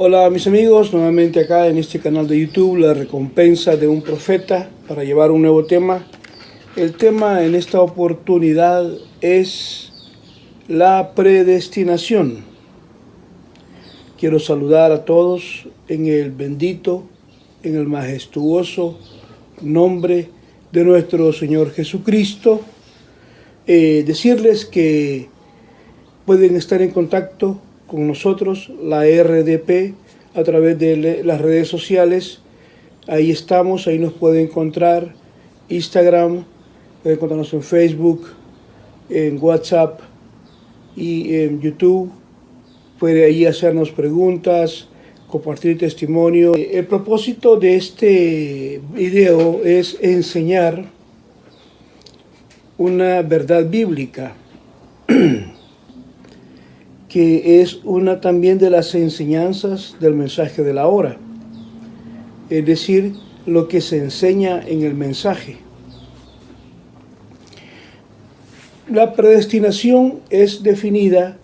Hola mis amigos, nuevamente acá en este canal de YouTube, La Recompensa de un Profeta, para llevar un nuevo tema. El tema en esta oportunidad es la predestinación. Quiero saludar a todos en el bendito, en el majestuoso nombre de nuestro Señor Jesucristo. Decirles que pueden estar en contacto con nosotros, la RDP, a través de las redes sociales. Ahí estamos, ahí nos pueden encontrar. Instagram, pueden encontrarnos en Facebook, en WhatsApp y en YouTube. Puede ahí hacernos preguntas, compartir testimonio. El propósito de este video es enseñar una verdad bíblica que es una también de las enseñanzas del mensaje de la hora, es decir, lo que se enseña en el mensaje. La predestinación es definida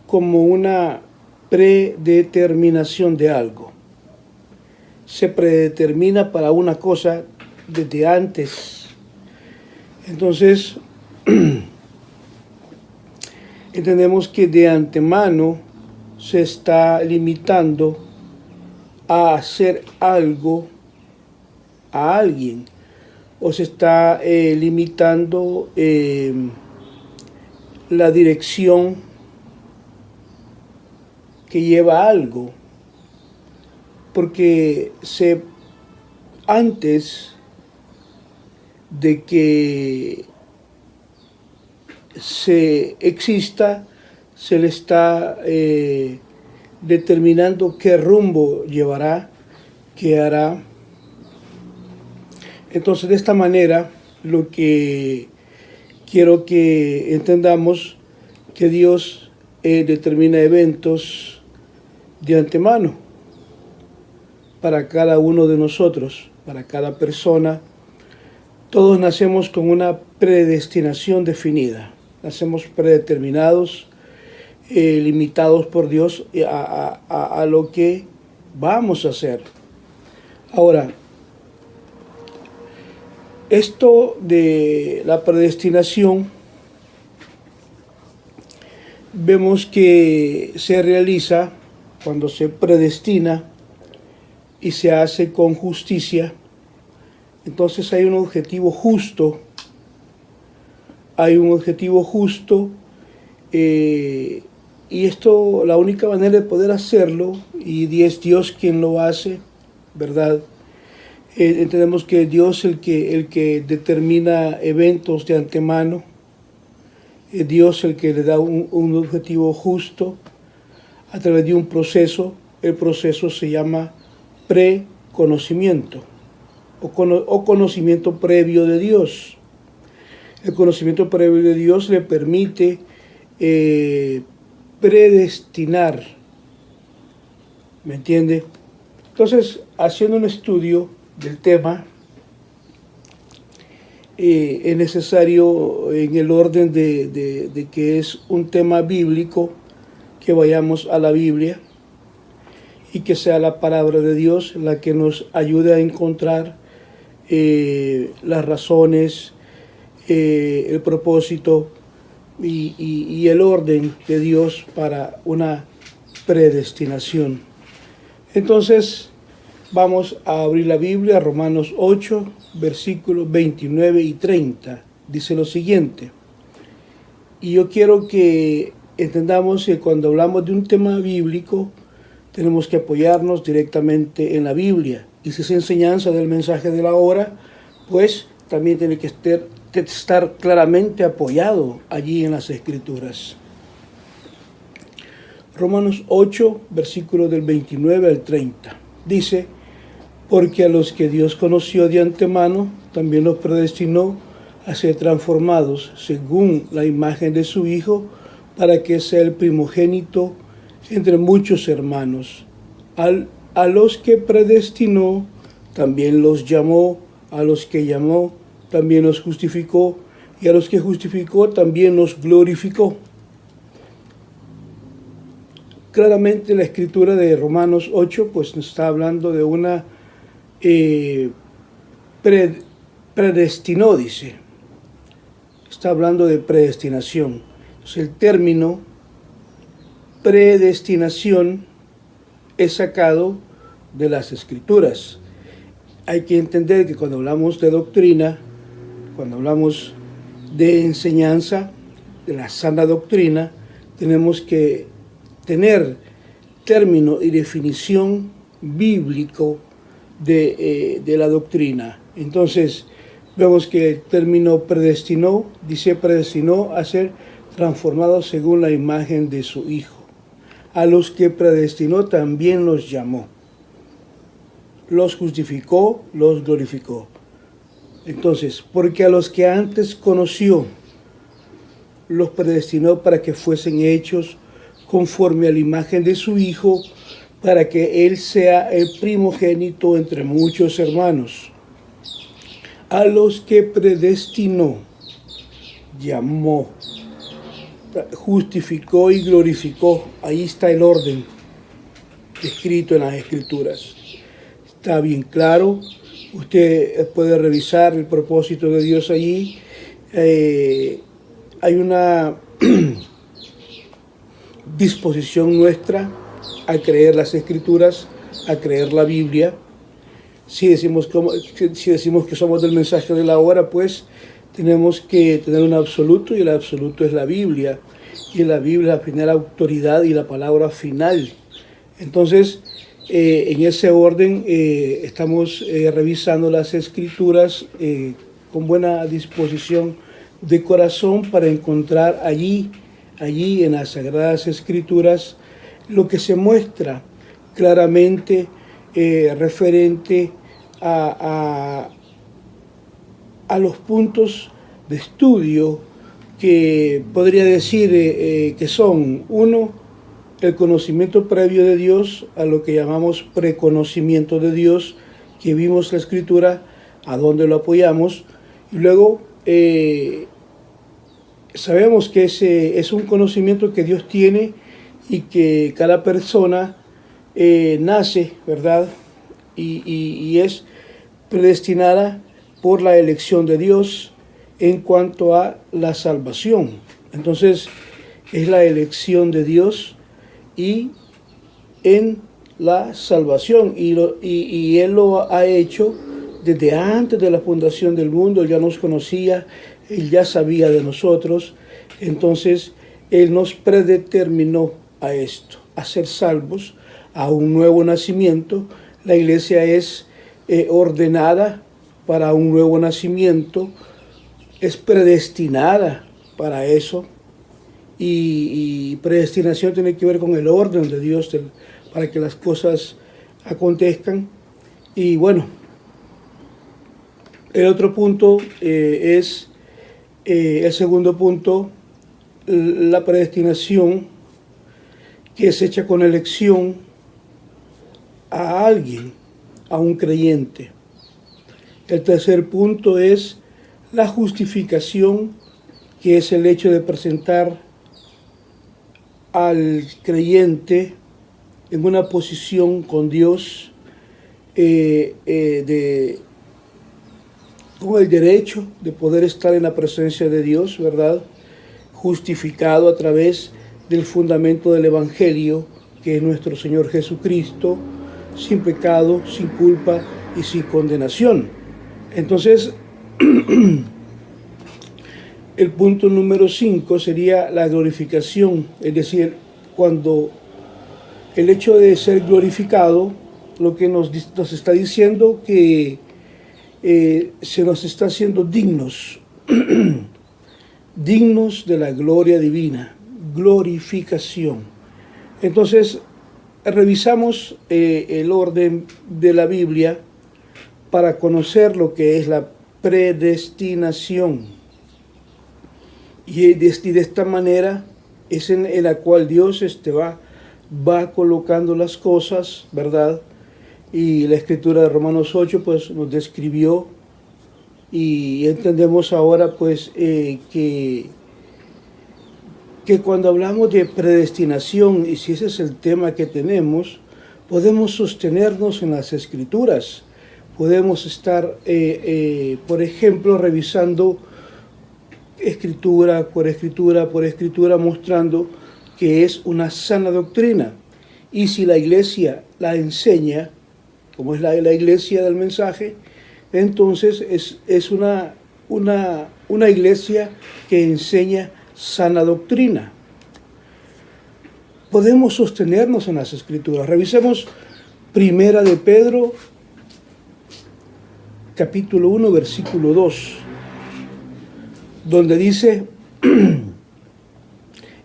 como una predeterminación de algo. Se predetermina para una cosa desde antes. Entonces, entendemos que de antemano se está limitando a hacer algo a alguien, o se está limitando la dirección que lleva a algo, porque antes de que se exista, se le está determinando qué rumbo llevará, qué hará. Entonces, de esta manera, lo que quiero que entendamos, que Dios determina eventos de antemano para cada uno de nosotros, para cada persona. Todos nacemos con una predestinación definida. Nacemos predeterminados, limitados por Dios a lo que vamos a hacer. Ahora, esto de la predestinación, vemos que se realiza cuando se predestina y se hace con justicia. Entonces hay un objetivo justo. Y esto, la única manera de poder hacerlo, y es Dios quien lo hace, ¿verdad? Entendemos que Dios es el que determina eventos de antemano. Es Dios el que le da un objetivo justo a través de un proceso. El proceso se llama preconocimiento o conocimiento previo de Dios. El conocimiento previo de Dios le permite predestinar, ¿me entiende? Entonces, haciendo un estudio del tema, es necesario, en el orden de que es un tema bíblico, que vayamos a la Biblia y que sea la palabra de Dios la que nos ayude a encontrar las razones, el propósito y el orden de Dios para una predestinación. Entonces, vamos a abrir la Biblia, Romanos 8, versículos 29 y 30. Dice lo siguiente. Y yo quiero que entendamos que cuando hablamos de un tema bíblico, tenemos que apoyarnos directamente en la Biblia. Y si es enseñanza del mensaje de la hora, pues también tiene que estar claramente apoyado allí en las Escrituras. Romanos 8, versículos del 29 al 30. Dice: porque a los que Dios conoció de antemano, también los predestinó a ser transformados según la imagen de su Hijo, para que sea el primogénito entre muchos hermanos. A los que predestinó, también los llamó. A los que llamó, también los justificó. Y a los que justificó, también los glorificó. claramente la escritura de Romanos 8 pues nos está hablando de una predestinó, dice. Está hablando de predestinación. Entonces el término predestinación es sacado de las escrituras. Hay que entender que cuando hablamos de doctrina, cuando hablamos de enseñanza, de la sana doctrina, tenemos que tener término y definición bíblico de la doctrina. Entonces, vemos que el término predestinó, dice predestinó a ser transformados según la imagen de su Hijo. A los que predestinó también los llamó. Los justificó, los glorificó. Entonces, porque a los que antes conoció, los predestinó para que fuesen hechos conforme a la imagen de su Hijo, para que Él sea el primogénito entre muchos hermanos. A los que predestinó, llamó, justificó y glorificó. Ahí está el orden escrito en las Escrituras. Está bien claro. Usted puede revisar el propósito de Dios allí. Hay una disposición nuestra a creer las Escrituras, a creer la Biblia. Si decimos que somos del mensaje de la hora, pues tenemos que tener un absoluto, y el absoluto es la Biblia. Y la Biblia es la primera autoridad y la palabra final. Entonces, en ese orden estamos revisando las Escrituras con buena disposición de corazón para encontrar allí en las Sagradas Escrituras lo que se muestra claramente referente a los puntos de estudio que podría decir que son: uno, el conocimiento previo de Dios, a lo que llamamos preconocimiento de Dios, que vimos la Escritura, a dónde lo apoyamos, y luego sabemos que ese es un conocimiento que Dios tiene y que cada persona nace, ¿verdad? Y es predestinada por la elección de Dios en cuanto a la salvación. Entonces, es la elección de Dios y en la salvación. Y Él lo ha hecho desde antes de la fundación del mundo. Él ya nos conocía, Él ya sabía de nosotros. Entonces, Él nos predeterminó a esto, a ser salvos, a un nuevo nacimiento. La iglesia es ordenada para un nuevo nacimiento, es predestinada para eso, y predestinación tiene que ver con el orden de Dios para que las cosas acontezcan. Y bueno, el otro punto es el segundo punto, la predestinación, que es hecha con elección a alguien, a un creyente. El tercer punto es la justificación, que es el hecho de presentar al creyente en una posición con Dios, con el derecho de poder estar en la presencia de Dios, ¿verdad? Justificado a través del fundamento del Evangelio, que es nuestro Señor Jesucristo, sin pecado, sin culpa y sin condenación. Entonces, el punto número 5 sería la glorificación, es decir, cuando el hecho de ser glorificado, lo que nos está diciendo que se nos está haciendo dignos, dignos de la gloria divina, glorificación. Entonces, revisamos el orden de la Biblia para conocer lo que es la predestinación. Y de esta manera es en la cual Dios va colocando las cosas, ¿verdad? Y la escritura de Romanos 8 pues nos describió, y entendemos ahora pues que que cuando hablamos de predestinación, y si ese es el tema que tenemos, podemos sostenernos en las Escrituras. Podemos estar, por ejemplo, revisando escritura por escritura por escritura, mostrando que es una sana doctrina. Y si la iglesia la enseña, como es la iglesia del mensaje, entonces es una iglesia que enseña sana doctrina. Podemos sostenernos en las Escrituras. Revisemos Primera de Pedro, capítulo 1, versículo 2, donde dice,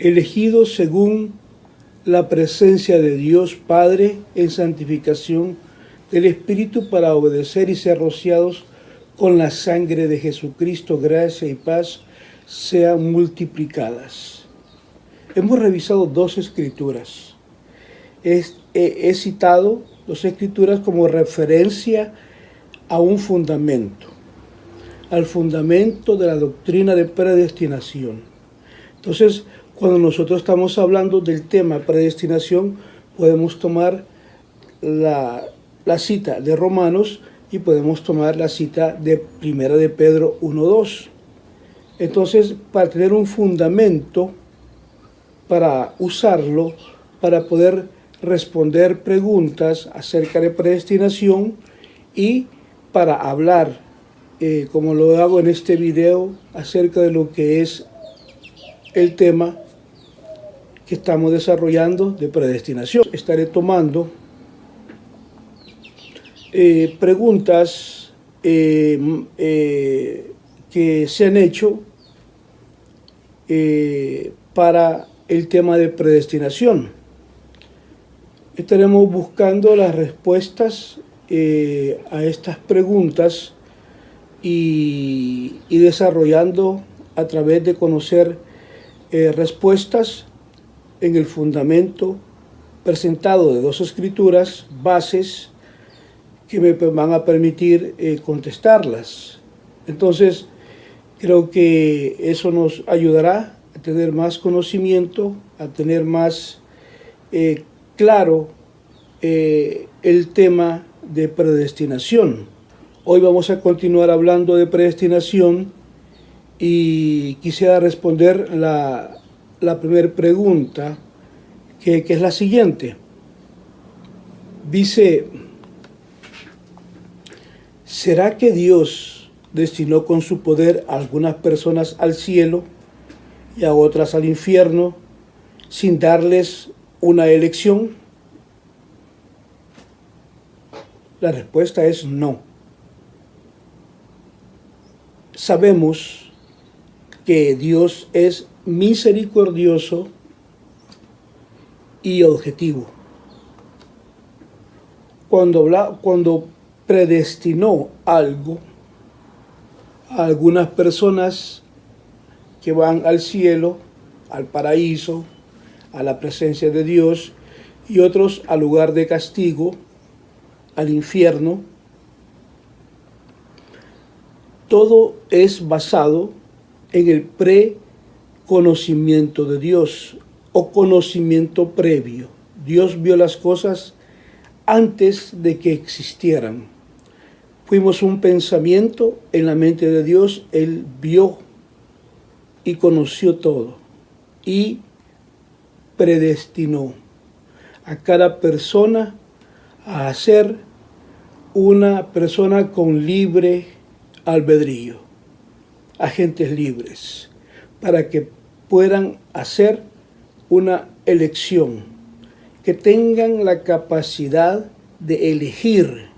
elegidos según la presencia de Dios Padre en santificación del Espíritu para obedecer y ser rociados con la sangre de Jesucristo, gracia y paz sean multiplicadas. Hemos revisado dos escrituras. He citado dos escrituras como referencia a un fundamento, al fundamento de la doctrina de predestinación. Entonces, cuando nosotros estamos hablando del tema predestinación, podemos tomar la cita de Romanos y podemos tomar la cita de Primera de Pedro 1:2. Entonces, para tener un fundamento, para usarlo, para poder responder preguntas acerca de predestinación y para hablar, como lo hago en este video, acerca de lo que es el tema que estamos desarrollando de predestinación. Estaré tomando preguntas que se han hecho para el tema de predestinación. Estaremos buscando las respuestas a estas preguntas y desarrollando a través de conocer respuestas en el fundamento presentado de dos escrituras, bases que me van a permitir contestarlas. Entonces, creo que eso nos ayudará a tener más conocimiento, a tener más claro el tema de predestinación. Hoy vamos a continuar hablando de predestinación y quisiera responder la primera pregunta, que es la siguiente. Dice, ¿será que Dios destinó con su poder a algunas personas al cielo y a otras al infierno sin darles una elección? La respuesta es no. Sabemos que Dios es misericordioso y objetivo. Cuando predestinó algo a algunas personas que van al cielo, al paraíso, a la presencia de Dios, y otros al lugar de castigo, al infierno, todo es basado en el preconocimiento de Dios o conocimiento previo. Dios vio las cosas antes de que existieran. Fuimos un pensamiento en la mente de Dios. Él vio y conoció todo y predestinó a cada persona a ser una persona con libre albedrío, agentes libres, para que puedan hacer una elección, que tengan la capacidad de elegir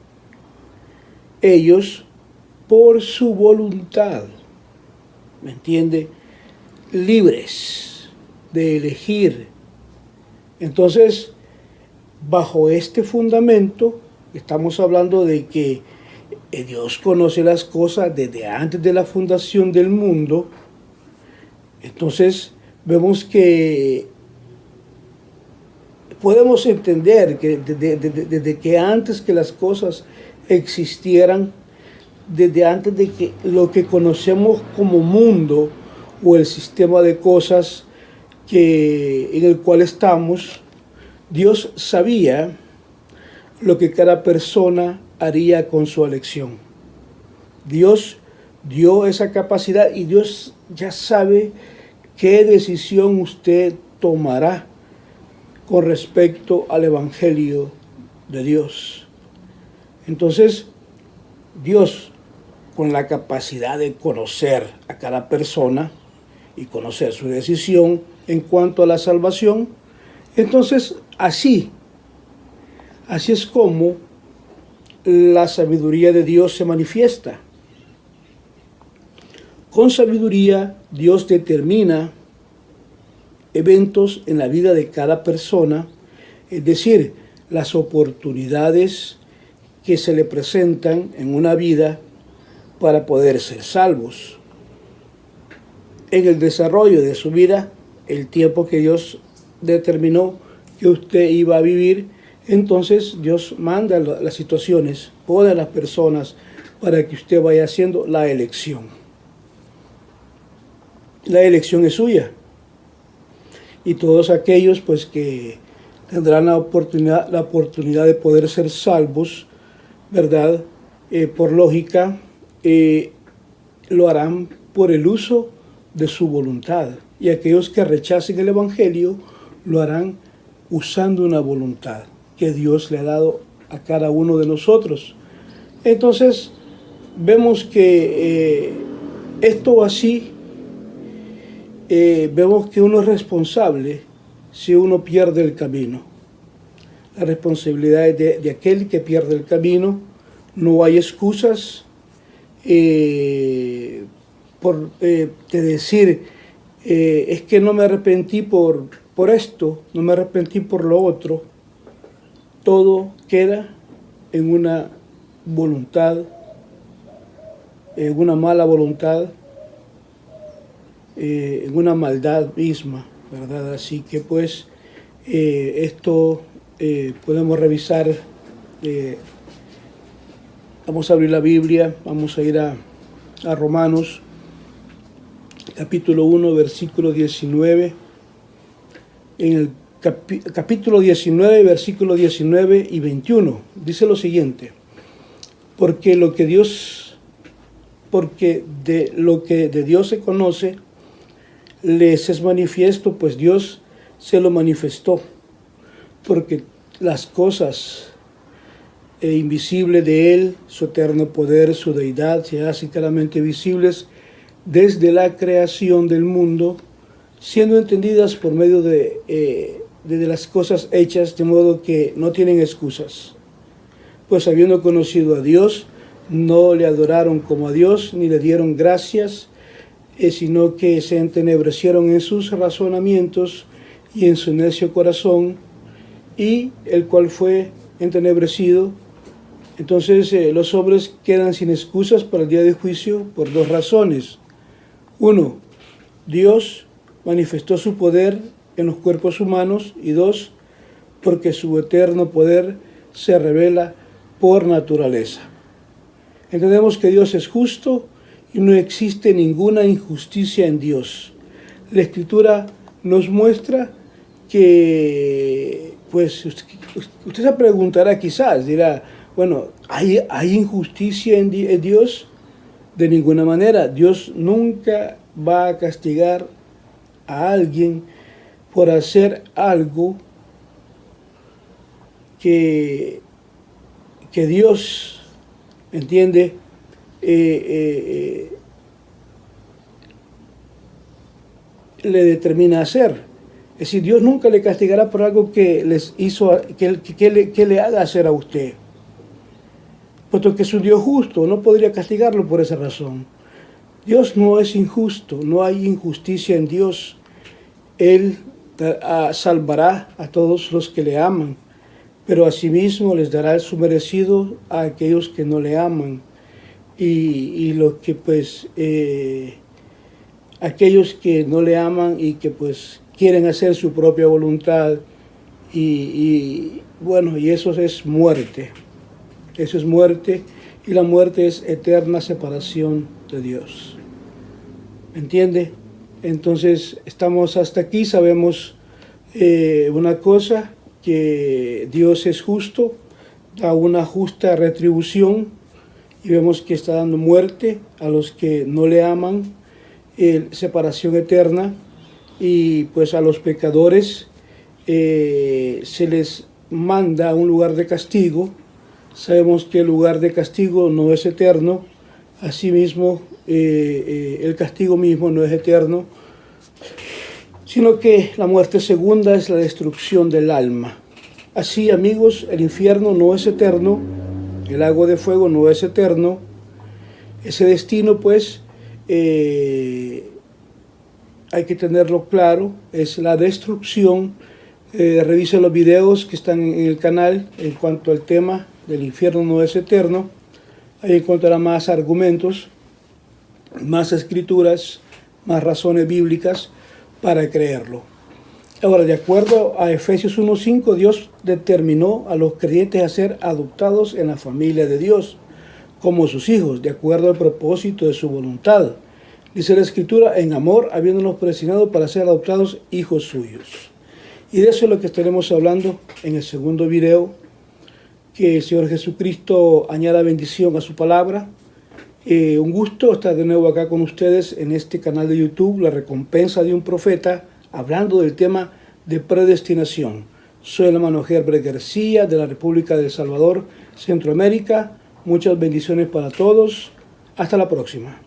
ellos por su voluntad, ¿me entiende? Libres de elegir. Entonces, bajo este fundamento, estamos hablando de que Dios conoce las cosas desde antes de la fundación del mundo. Entonces, vemos que podemos entender que desde que antes que las cosas existieran, desde antes de que lo que conocemos como mundo o el sistema de cosas en el cual estamos, Dios sabía lo que cada persona haría con su elección. Dios dio esa capacidad y Dios ya sabe qué decisión usted tomará con respecto al Evangelio de Dios. Entonces, Dios, con la capacidad de conocer a cada persona y conocer su decisión en cuanto a la salvación, entonces así es como la sabiduría de Dios se manifiesta. Con sabiduría, Dios determina eventos en la vida de cada persona, es decir, las oportunidades que se le presentan en una vida para poder ser salvos. En el desarrollo de su vida, el tiempo que Dios determinó que usted iba a vivir, entonces Dios manda las situaciones, pone a las personas para que usted vaya haciendo la elección. La elección es suya. Y todos aquellos pues que tendrán la oportunidad de poder ser salvos, ¿verdad? Por lógica, lo harán por el uso de su voluntad. Y aquellos que rechacen el Evangelio, lo harán usando una voluntad que Dios le ha dado a cada uno de nosotros. Entonces, vemos que esto así, vemos que uno es responsable si uno pierde el camino. La responsabilidad es de aquel que pierde el camino. No hay excusas de decir, es que no me arrepentí por esto, no me arrepentí por lo otro. Todo queda en una voluntad, en una mala voluntad, en una maldad misma, ¿verdad? Así que pues esto podemos revisar. Vamos a abrir la Biblia, vamos a ir a Romanos, capítulo 1, versículo 19. En el capítulo 19, versículo 19 y 21, dice lo siguiente: porque de lo que de Dios se conoce, les es manifiesto, pues Dios se lo manifestó, porque las cosas invisibles de Él, su eterno poder, su deidad, se hacen claramente visibles desde la creación del mundo, siendo entendidas por medio de las cosas hechas, de modo que no tienen excusas. Pues habiendo conocido a Dios, no le adoraron como a Dios, ni le dieron gracias, sino que se entenebrecieron en sus razonamientos y en su necio corazón, y el cual fue entenebrecido. Entonces los hombres quedan sin excusas para el día de juicio por dos razones. Uno, Dios manifestó su poder en los cuerpos humanos, y dos, porque su eterno poder se revela por naturaleza. Entendemos que Dios es justo y no existe ninguna injusticia en Dios. La Escritura nos muestra que, pues, usted se preguntará quizás, dirá, bueno, ¿hay injusticia en Dios? De ninguna manera. Dios nunca va a castigar a alguien por hacer algo que Dios, ¿entiende? Le determina hacer. Es decir, Dios nunca le castigará por algo que les hizo, que le haga hacer a usted. Puesto que es un Dios justo, no podría castigarlo por esa razón. Dios no es injusto, no hay injusticia en Dios. Él salvará a todos los que le aman, pero asimismo les dará su merecido a aquellos que no le aman. Y los que pues aquellos que no le aman y que pues quieren hacer su propia voluntad, y bueno, y eso es muerte. Eso es muerte, y la muerte es eterna separación de Dios. ¿Me entiende? Entonces estamos hasta aquí, sabemos una cosa, que Dios es justo, da una justa retribución y vemos que está dando muerte a los que no le aman, separación eterna, y pues a los pecadores se les manda a un lugar de castigo. Sabemos que el lugar de castigo no es eterno, asimismo el castigo mismo no es eterno, sino que la muerte segunda es la destrucción del alma. Así, amigos, el infierno no es eterno, el lago de fuego no es eterno. Ese destino, pues, hay que tenerlo claro, es la destrucción. Revisen los videos que están en el canal en cuanto al tema del infierno no es eterno. Ahí encontrará más argumentos, más escrituras, más razones bíblicas para creerlo. Ahora, de acuerdo a Efesios 1:5, Dios determinó a los creyentes a ser adoptados en la familia de Dios como sus hijos, de acuerdo al propósito de su voluntad. Dice la Escritura, en amor, habiéndonos predestinado para ser adoptados hijos suyos. Y de eso es lo que estaremos hablando en el segundo video. Que el Señor Jesucristo añada bendición a su palabra. Un gusto estar de nuevo acá con ustedes en este canal de YouTube, La Recompensa de un Profeta, hablando del tema de predestinación. Soy el hermano Herbert García de la República de El Salvador, Centroamérica. Muchas bendiciones para todos. Hasta la próxima.